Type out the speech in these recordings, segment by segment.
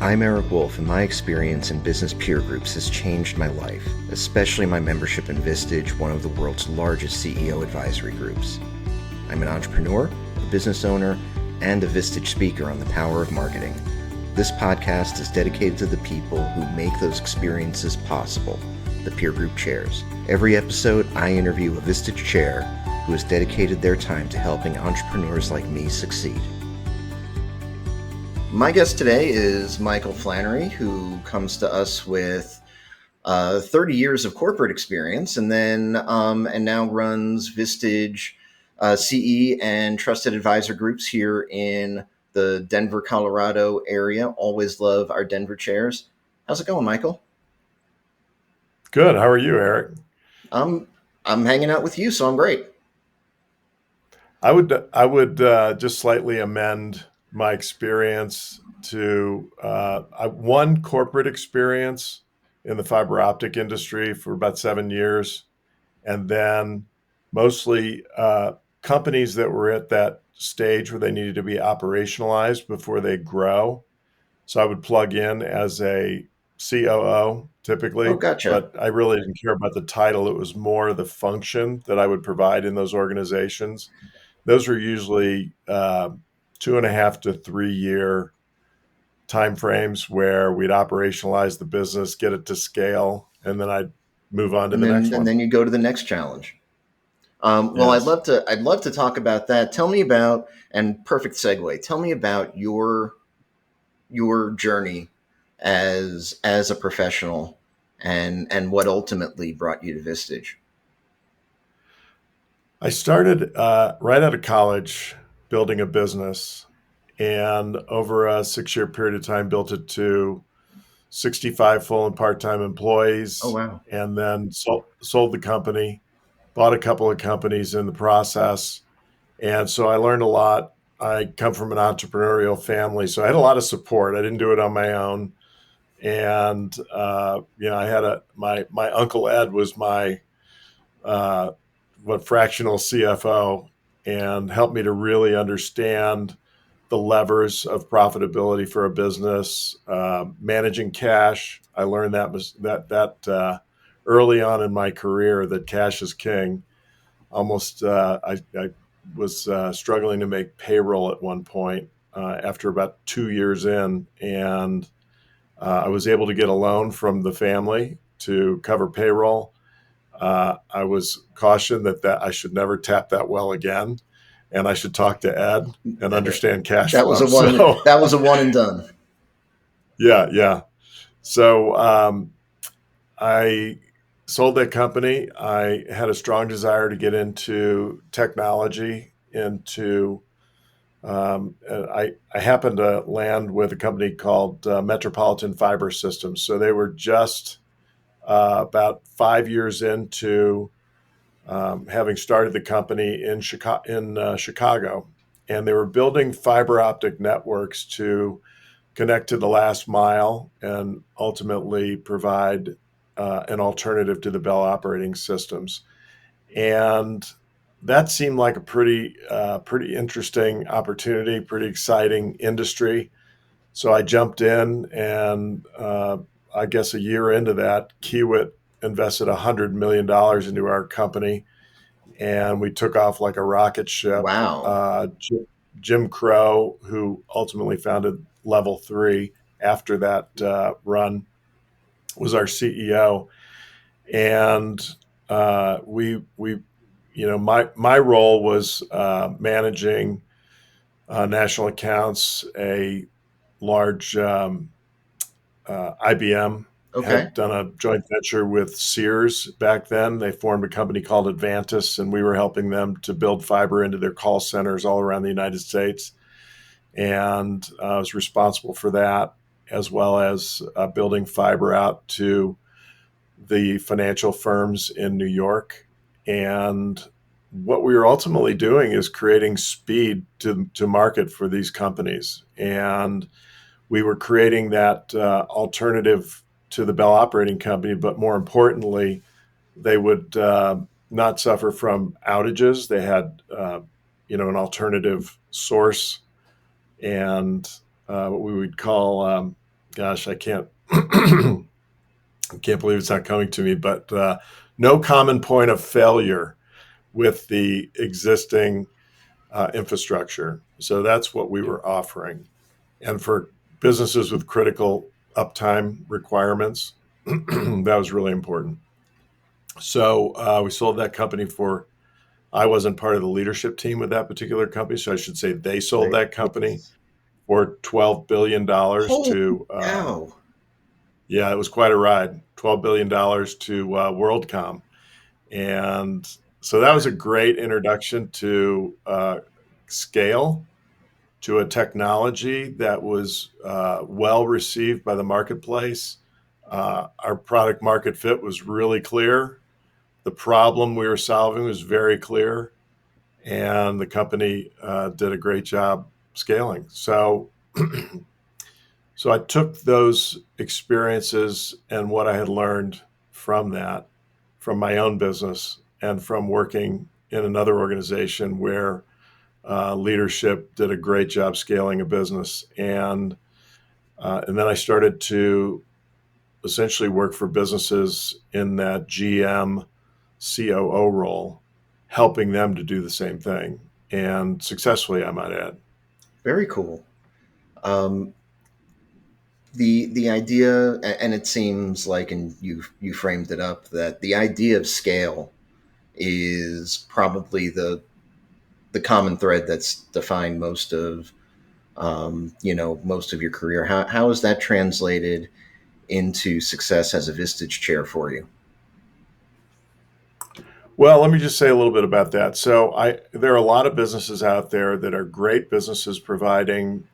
I'm Eric Wolf, and my experience in business peer groups has changed my life, especially my membership in Vistage, one of the world's largest CEO advisory groups. I'm an entrepreneur, a business owner, and a Vistage speaker on the power of marketing. This podcast is dedicated to the people who make those experiences possible, the peer group chairs. Every episode, I interview a Vistage chair who has dedicated their time to helping entrepreneurs like me succeed. My guest today is Michael Flannery, who comes to us with 30 years of corporate experience, and now runs Vistage CE and trusted advisor groups here in the Denver, Colorado area. Always love our Denver chairs. How's it going, Michael? Good. How are you, Eric? I'm hanging out with you, so I'm great. I would just slightly amend my experience to one corporate experience in the fiber optic industry for about 7 years, and then mostly companies that were at that stage where they needed to be operationalized before they grow. So I would plug in as a COO Oh, typically, gotcha. but I really didn't care about the title. It was more the function that I would provide in those organizations. Those were usually 2.5 to 3 year timeframes where we'd operationalize the business, get it to scale, and then I'd move on to And the then next and one. then you go to the next challenge. Well, Yes. I'd love to talk about that. Tell me about, and perfect segue. Tell me about your journey as a professional, and what ultimately brought you to Vistage. I started right out of college building a business, and over a 6 year period of time, built it to 65 full and part time Oh, employees, wow. and then sold the company, bought a couple of companies in the process. And so I learned a lot. I come from an entrepreneurial family, so I had a lot of support. I didn't do it on my own. And I had my uncle Ed was my uh, fractional CFO, and helped me to really understand the levers of profitability for a business, managing cash. I learned that early on in my career, that cash is king. Almost, I was struggling to make payroll at one point after about 2 years in, and I was able to get a loan from the family to cover payroll. I was cautioned that I should never tap that well again, and I should talk to Ed and understand cash That was flow. a one. So That was a one and done. yeah, yeah. So I sold that company. I had a strong desire to get into technology. I happened to land with a company called Metropolitan Fiber Systems. So they were just about 5 years into having started the company in Chicago, and they were building fiber optic networks to connect to the last mile and ultimately provide an alternative to the Bell operating systems. And that seemed like a pretty interesting opportunity, pretty exciting industry. So I jumped in, and I guess a year into that, Kiewit invested $100 million into our company, and we took off like a rocket ship. Wow. Jim Crow, who ultimately founded Level Three after that run, was our CEO, and my role was managing national accounts. A large IBM Okay. had done a joint venture with Sears back then. They formed a company called Advantis, and we were helping them to build fiber into their call centers all around the United States. And I was responsible for that, as well as building fiber out to the financial firms in New York. And what we were ultimately doing is creating speed to market for these companies. And we were creating that alternative to the Bell Operating Company, but more importantly, they would not suffer from outages. They had, an alternative source, and what we would call gosh, I can't I can't believe it's not coming to me, but no common point of failure with the existing infrastructure. So that's what we were offering. And for businesses with critical uptime requirements, that was really important. So we sold that company for, I wasn't part of the leadership team with that particular company. So I should say they sold Very that company nice. for $12 billion Holy to, cow! yeah, it was quite a ride, $12 billion to WorldCom. And so that was a great introduction to scale, to a technology that was well received by the marketplace. Our product market fit was really clear. The problem we were solving was very clear, and the company did a great job scaling. So, so I took those experiences and what I had learned from that, from my own business, and from working in another organization where leadership did a great job scaling a business, and then I started to essentially work for businesses in that GM COO role, helping them to do the same thing, and successfully, I might add. Very cool. Um, the idea, and it seems like, and you framed it up, that the idea of scale is probably the common thread that's defined most of most of your career. How is that translated into success as a Vistage chair for you? Well, let me just say a little bit about that. So, there are a lot of businesses out there that are great businesses providing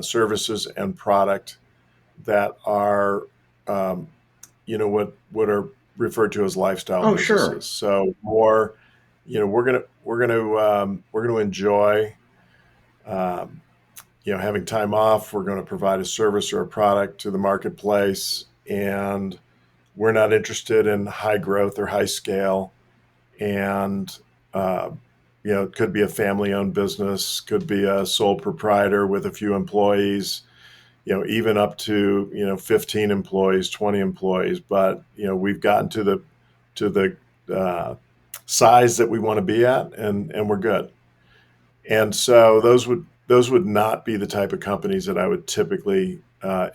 services and product that are, um, what are referred to as lifestyle Oh, sure. businesses. So, more, we're gonna enjoy, um, having time off. We're going to provide a service or a product to the marketplace, and we're not interested in high growth or high scale. And uh, it could be a family-owned business, could be a sole proprietor with a few employees, even up to 15 employees, 20 employees. But we've gotten to the size that we want to be at, and we're good. And so those would not be the type of companies that I would typically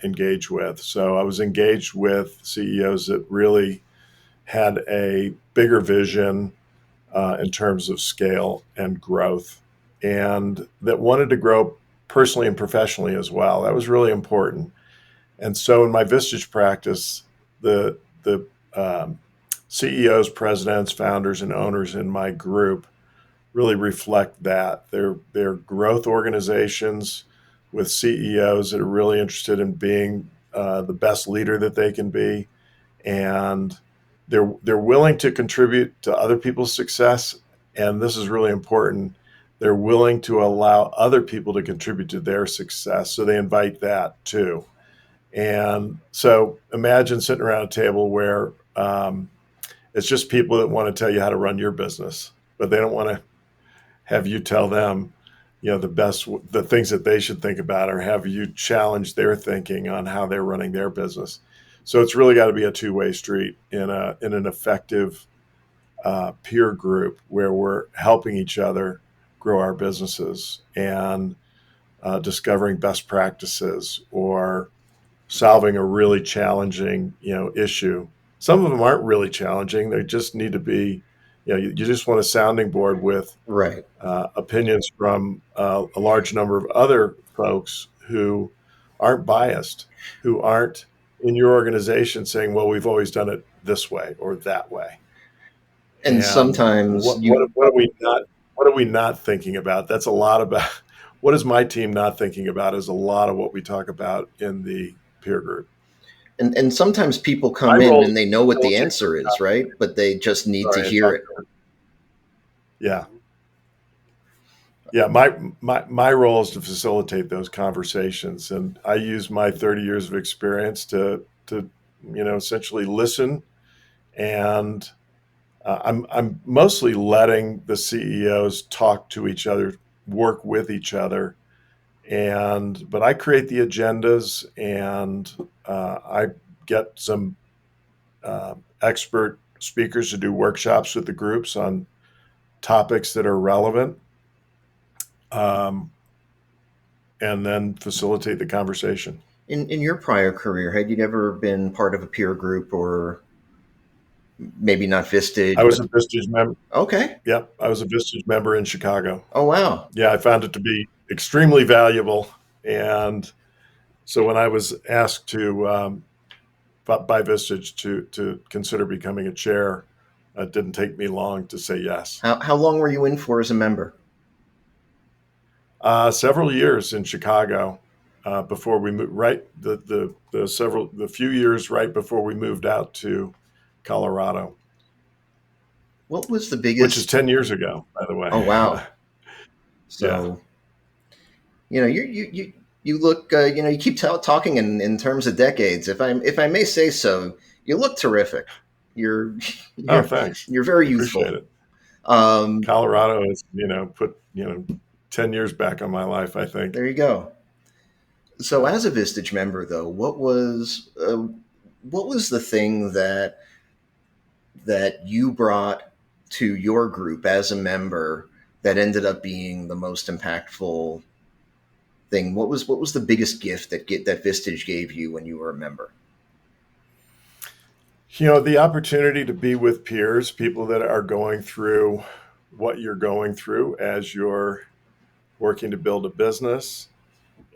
engage with. So I was engaged with CEOs that really had a bigger vision in terms of scale and growth, and that wanted to grow personally and professionally as well. That was really important. And so in my Vistage practice, the CEOs, presidents, founders, and owners in my group really reflect that. They're growth organizations with CEOs that are really interested in being the best leader that they can be, and they're willing to contribute to other people's success. And this is really important. They're willing to allow other people to contribute to their success, so they invite that too. And so imagine sitting around a table where it's just people that want to tell you how to run your business, but they don't want to have you tell them, the things that they should think about, or have you challenge their thinking on how they're running their business. So it's really got to be a two-way street in an effective peer group where we're helping each other grow our businesses and discovering best practices or solving a really challenging issue. Some of them aren't really challenging. They just need to be, you just want a sounding board with Right. opinions from a large number of other folks who aren't biased, who aren't in your organization saying, "Well, we've always done it this way or that way." And And sometimes you what are we not thinking about? That's a lot about what is my team not thinking about is a lot of what we talk about in the peer group. and sometimes people My come in role is and they to know what the facilitate answer those is, right? But they just need to sorry, I hear talked it. over. Yeah, my role is to facilitate those conversations, and I use my 30 years of experience to essentially listen, and I'm mostly letting the CEOs talk to each other, work with each other, but I create the agendas, and I get some expert speakers to do workshops with the groups on topics that are relevant, um, and then facilitate the conversation. In your prior career, had you ever been part of a peer group, or maybe not I Vistage, was but a Vistage member. okay. Yep, I was a Vistage member in Chicago. Oh wow. Yeah, I found it to be extremely valuable, and so when I was asked to by Vistage to consider becoming a chair, it didn't take me long to say yes. How long were you in for as a member? Several years in Chicago before we moved. Right, the few years right before we moved out to Colorado, What was the which is biggest? 10 years ago, by the way. Oh wow. Yeah. So you look you keep talking in terms of decades. If I may say so, you look terrific. You're Oh, you're thanks. you're very Appreciate youthful. it. Um, Colorado has, put 10 years back on my life, I think. there you go. So So as a Vistage member, though, what was the thing that you brought to your group as a member that ended up being the most impactful thing? What was the biggest gift that Vistage gave you when you were a member? the opportunity to be with peers, people that are going through what you're going through as you're working to build a business,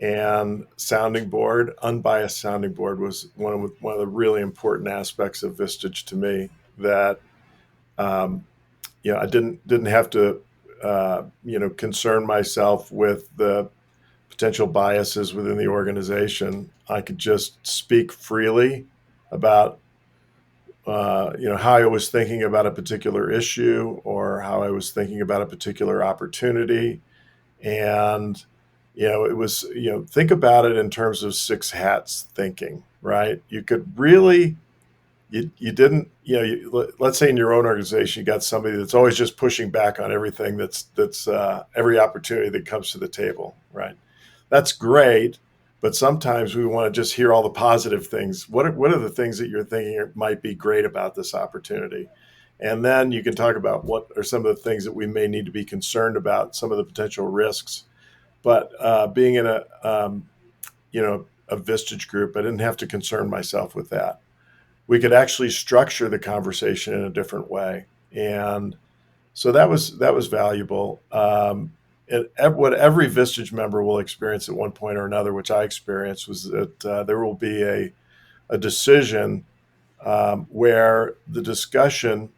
and sounding board, unbiased sounding board was one of the really important aspects of Vistage to me. That um, I didn't have to concern myself with the potential biases within the organization. I could just speak freely about how I was thinking about a particular issue, or how I was thinking about a particular opportunity. And it was, think about it in terms of six hats thinking, right? You could really, you didn't, let's say in your own organization, you got somebody that's always just pushing back on everything, that's every opportunity that comes to the table, right? That's great, but sometimes we want to just hear all the positive things. What are the things that you're thinking might be great about this opportunity? And then you can talk about what are some of the things that we may need to be concerned about, some of the potential risks. But being in a Vistage group, I didn't have to concern myself with that. We could actually structure the conversation in a different way, and so that was valuable. What every Vistage member will experience at one point or another, which I experienced, was that there will be a decision where the discussion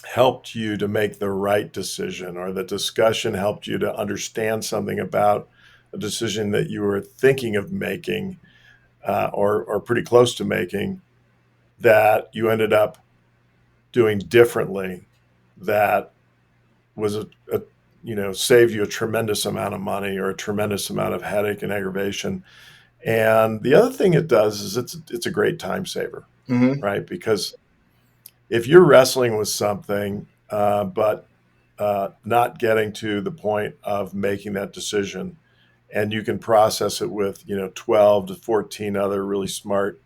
helped you to make the right decision, or the discussion helped you to understand something about a decision that you were thinking of making, or pretty close to making, that you ended up doing differently, that was saved you a tremendous amount of money, or a tremendous amount of headache and aggravation. And the other thing it does is it's a great time saver, Mm-hmm. right? Because if you're wrestling with something, but not getting to the point of making that decision, and you can process it with 12 to 14 other really smart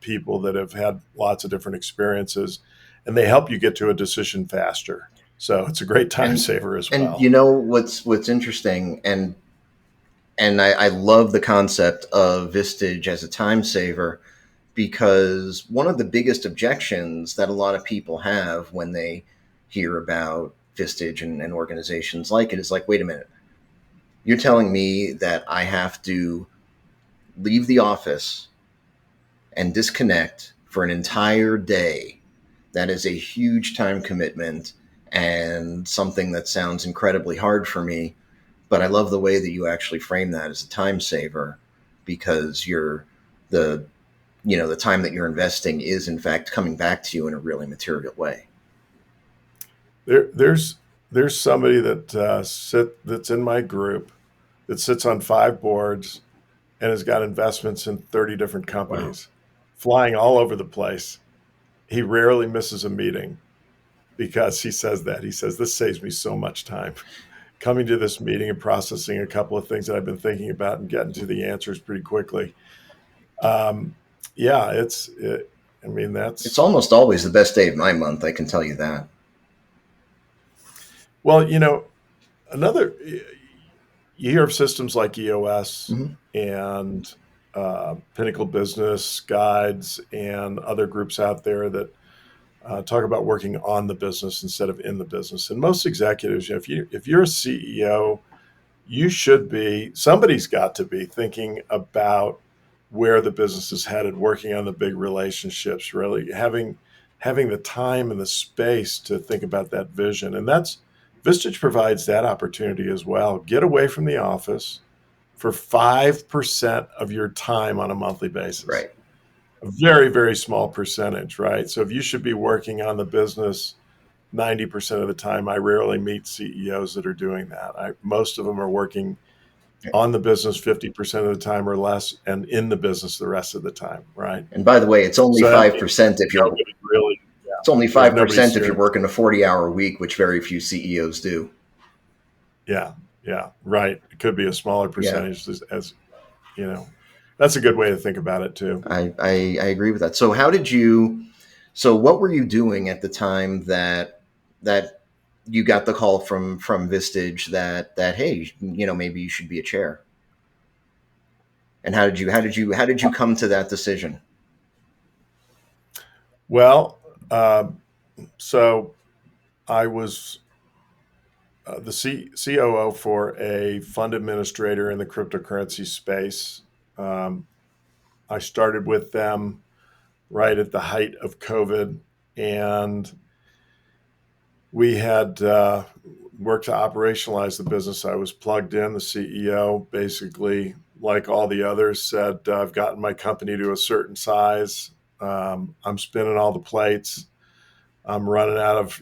people that have had lots of different experiences, and they help you get to a decision faster. So it's a great time And saver as and well. you know what's interesting, and I love the concept of Vistage as a time saver, because one of the biggest objections that a lot of people have when they hear about Vistage and organizations like it is like, wait a minute, you're telling me that I have to leave the office and disconnect for an entire day? That is a huge time commitment and something that sounds incredibly hard for me. But I love the way that you actually frame that as a time saver, because the the time that you're investing is in fact coming back to you in a really material way. There's somebody that's in my group that sits on 5 boards and has got investments in 30 different Wow. companies, flying all over the place. He rarely misses a meeting, because he says this saves me so much time. coming to this meeting and processing a couple of things that I've been thinking about and getting to the answers pretty quickly. Um, yeah, I mean, It's that's, almost always the best day of my month, I can tell you that. well, another, you hear of systems like EOS Hmm. and Pinnacle Business Guides and other groups out there that talk about working on the business instead of in the business. And most executives, if you're a CEO, you should be, somebody's got to be thinking about where the business is headed, working on the big relationships, really having the time and the space to think about that vision. And that's Vistage provides that opportunity as well. Get away from the office for 5% of your time on a monthly basis. Right. A very, very small percentage, right? So if you should be working on the business 90% of the time, I rarely meet CEOs that are doing that. Most of them are working on the business 50% of the time or less and in the business the rest of the time, right? And by the way, it's only So that five means percent if you're nobody really, yeah, it's only there's five nobody percent if you're steering. working a 40-hour week, which very few CEOs do. Yeah, yeah, right. It could be a smaller Yeah, percentage as you know, that's a good way to think about it too. I agree with that. So how did you? So what were you doing at the time that you got the call from Vistage that hey, maybe you should be a chair? And how did you come to that decision? Well, so I was the COO for a fund administrator in the cryptocurrency space. Um, I started with them right at the height of COVID, and we had worked to operationalize the business. I was plugged in. The CEO, basically, like all the others, said, "I've gotten my company to a certain size. I'm spinning all the plates. I'm running out of,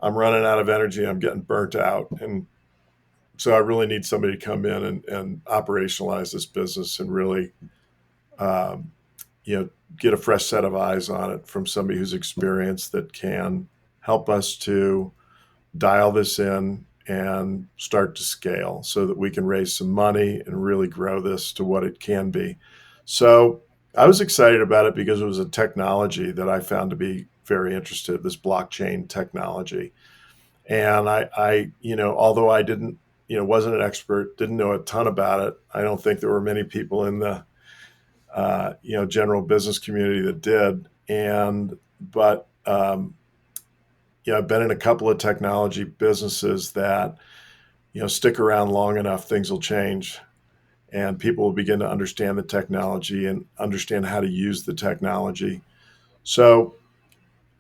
I'm running out of energy. I'm getting burnt out, and so I really need somebody to come in and operationalize this business and really, um, get a fresh set of eyes on it from somebody who's experienced that can help us to dial this in and start to scale so that we can raise some money and really grow this to what it can be." So I was excited about it because it was a technology that I found to be very interested, this blockchain technology. And although I didn't, wasn't an expert, didn't know a ton about it, I don't think there were many people in the, general business community that did. But I've been in a couple of technology businesses that, stick around long enough, things will change and people will begin to understand the technology and understand how to use the technology. So,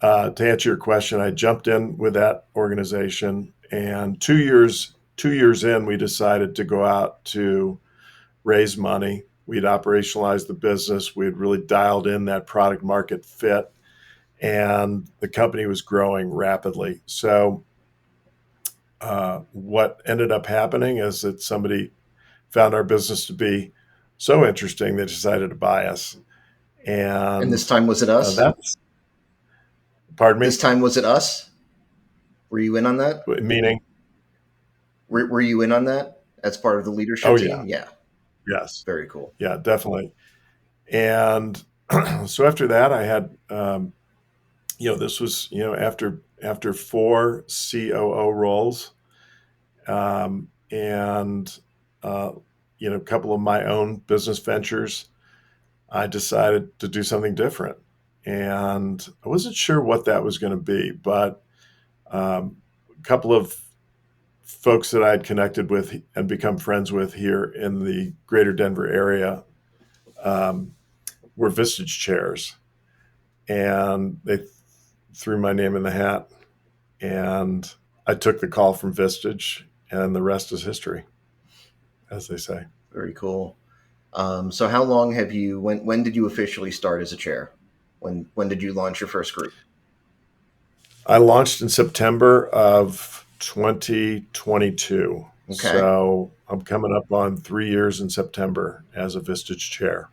to answer your question, I jumped in with that organization, and 2 years in, we decided to go out to raise money. We'd operationalized the business. We had really dialed in that product market fit, and the company was growing rapidly. So, what ended up happening is that somebody found our business to be so interesting they decided to buy us. And this And time was it us? that's, pardon This me, time was it us? Were you in on that? meaning, Were you in on that as part of the leadership oh, yeah, team? Yeah, yes, very cool. yeah, definitely. And so after that, I had, this was, after four COO roles, and a couple of my own business ventures, I decided to do something different. And I wasn't sure what that was going to be, but a couple of folks that I had connected with and become friends with here in the greater Denver area um, were Vistage chairs. And they threw my name in the hat. And I took the call from Vistage, and the rest is history, as they say. Very cool. So how long have you? When did you officially start as a chair? When did you launch your first group? I launched in September of 2022. Okay. So I'm coming up on 3 years in September as a Vistage chair.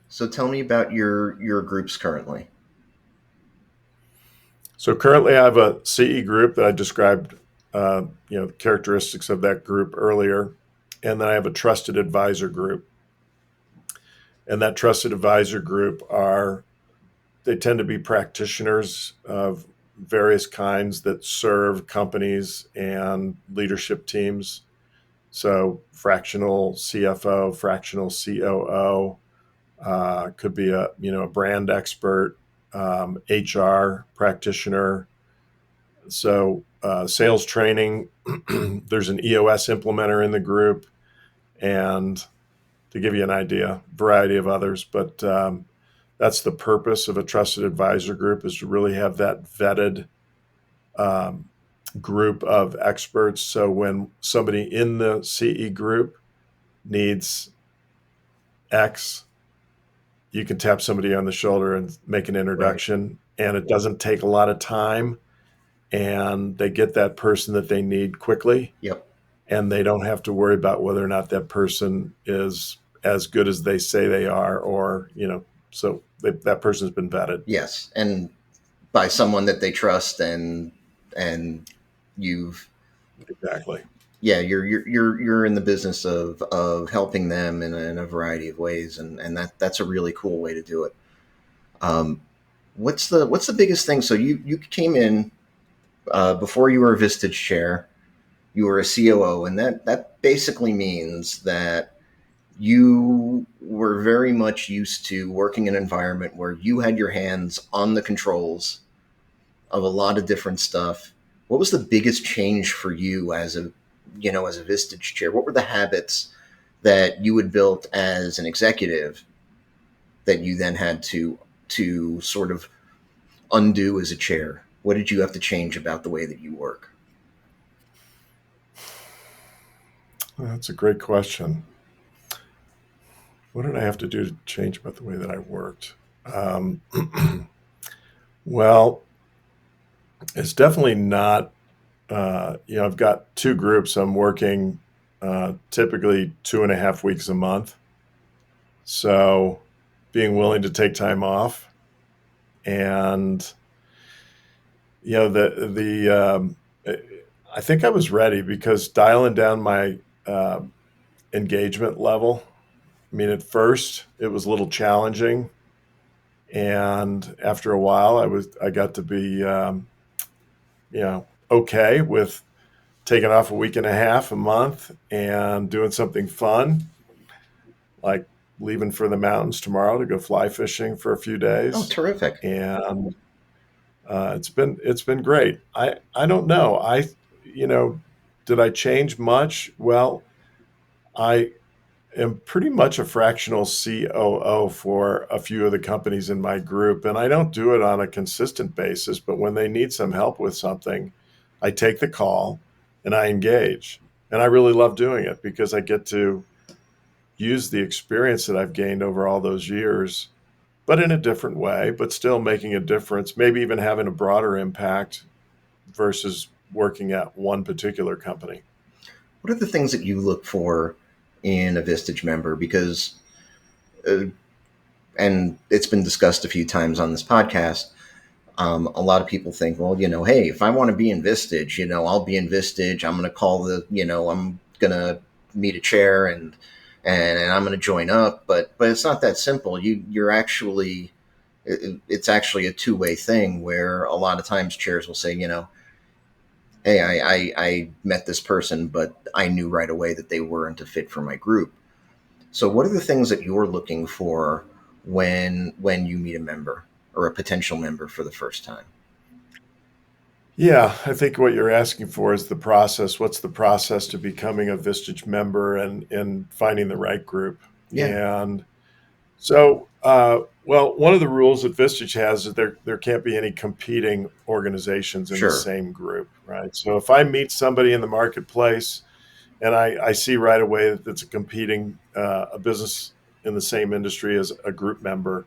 So tell me about your groups currently. So currently I have a CE group that I described characteristics of that group earlier. And then I have a trusted advisor group. And that trusted advisor group they tend to be practitioners of various kinds that serve companies and leadership teams. So fractional CFO, fractional COO, could be a brand expert, HR practitioner. So sales training. There's an EOS implementer in the group, and to give you an idea, variety of others. But that's the purpose of a trusted advisor group, is to really have that vetted um, group of experts. So when somebody in the CE group needs X, you can tap somebody on the shoulder and make an Right. introduction, and it doesn't take a lot of time, and they get that person that they need quickly, Yep. and they don't have to worry about whether or not that person is as good as they say they are, or so that person's been vetted. Yes. And by someone that they trust, and you've Exactly. yeah, you're in the business of helping them in a variety of ways, and that's a really cool way to do it. Um, what's the biggest thing? So you came in before you were a Vistage chair, you were a COO, and that basically means that you were very much used to working in an environment where you had your hands on the controls of a lot of different stuff. What was the biggest change for you as a Vistage chair? What were the habits that you had built as an executive that you then had to sort of undo as a chair? What did you have to change about the way that you work? That's a great question. What did I have to do to change about the way that I worked? Um, well, it's definitely not. I've got two groups. I'm working typically 2.5 weeks a month. So being willing to take time off, and I think I was ready, because dialing down my engagement level. I mean, at first it was a little challenging, and after a while, I got to be okay with taking off a week and a half, a month, and doing something fun, like leaving for the mountains tomorrow to go fly fishing for a few Oh, days. terrific. And it's been great. I don't know. You know did I change much? Well, I am pretty much a fractional COO for a few of the companies in my group, and I don't do it on a consistent basis. But when they need some help with something, I take the call and I engage. And I really love doing it, because I get to use the experience that I've gained over all those years, but in a different way, but still making a difference, maybe even having a broader impact versus working at one particular company. What are the things that you look for in a Vistage member? Because, uh, and it's been discussed a few times on this podcast. A lot of people think, well, hey, if I want to be in Vistage, I'll be in Vistage. I'm going to I'm going to meet a chair and I'm going to join up. But it's not that simple. You're actually, it's actually a two-way thing where a lot of times chairs will say, hey, I met this person, but I knew right away that they weren't a fit for my group. So, what are the things that you're looking for when you meet a member or a potential member for the first time? Yeah, I think what you're asking for is the process. What's the process to becoming a Vistage member, and finding the right group? Yeah, And so, well, one of the rules that Vistage has is there can't be any competing organizations in the sure. same group, right? So if I meet somebody in the marketplace, and I see right away that it's a business in the same industry as a group member,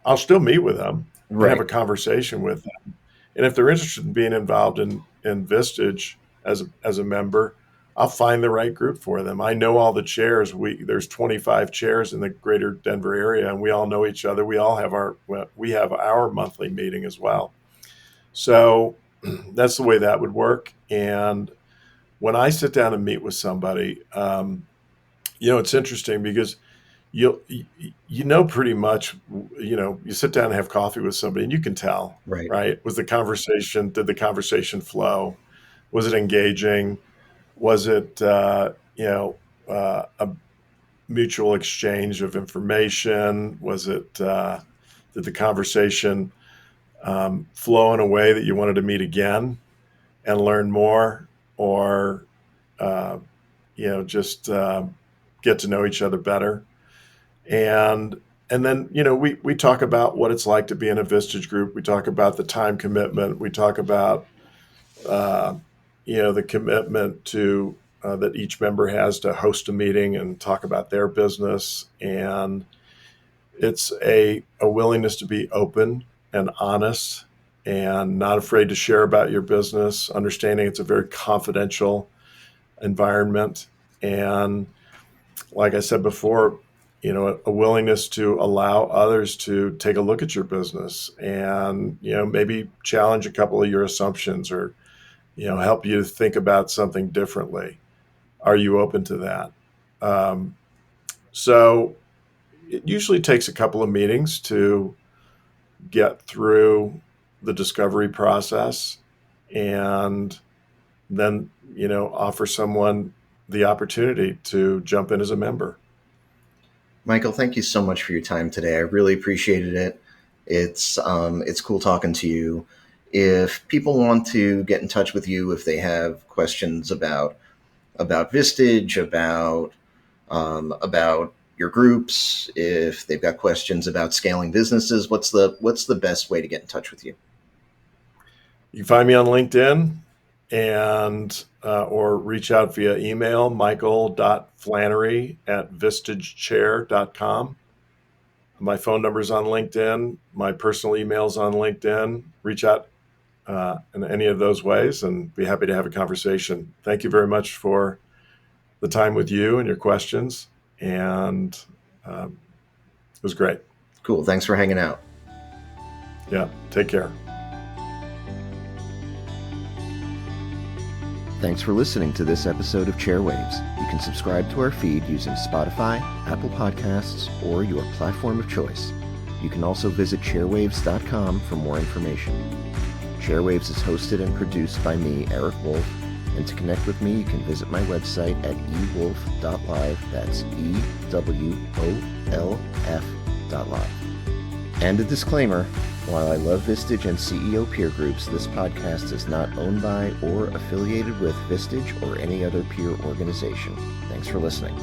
I'll still meet with them and have Right. a conversation with them. And if they're interested in being involved in Vistage as a member, I'll find the right group for them. I know all the chairs. There's 25 chairs in the greater Denver area, and we all know each other. We have our monthly meeting as well. So that's the way that would work. And when I sit down and meet with somebody, it's interesting because pretty much, you sit down and have coffee with somebody and you can tell, Right. right? Did the conversation flow? Was it engaging? Was it, a mutual exchange of information? Did the conversation flow in a way that you wanted to meet again and learn more, or, uh, just get to know each other better? And and then we talk about what it's like to be in a Vistage group. We talk about the time commitment. We talk about uh, the commitment to that each member has to host a meeting and talk about their business. And it's a willingness to be open and honest and not afraid to share about your business, understanding it's a very confidential environment. And like I said before, a willingness to allow others to take a look at your business and, maybe challenge a couple of your assumptions, or, help you think about something differently. Are you open to that? So it usually takes a couple of meetings to get through the discovery process, and then, offer someone the opportunity to jump in as a member. Michael, thank you so much for your time today. I really appreciated it. It's cool talking to you. If people want to get in touch with you, if they have questions about Vistage, about your groups, if they've got questions about scaling businesses, what's the best way to get in touch with you? You can find me on LinkedIn, and or reach out via email, michael.flannery@vistagechair.com. My phone number's on LinkedIn. My personal email's on LinkedIn. Reach out in any of those ways and be happy to have a conversation. Thank you very much for the time with you and your questions. And it was great. Cool. Thanks for hanging out. Yeah. Take care. Thanks for listening to this episode of Chairwaves. You can subscribe to our feed using Spotify, Apple Podcasts, or your platform of choice. You can also visit chairwaves.com for more information. Chairwaves is hosted and produced by me, Eric Wolf, and to connect with me, you can visit my website at ewolf.live. That's EWOLF.live. And a disclaimer, while I love Vistage and CEO peer groups, this podcast is not owned by or affiliated with Vistage or any other peer organization. Thanks for listening.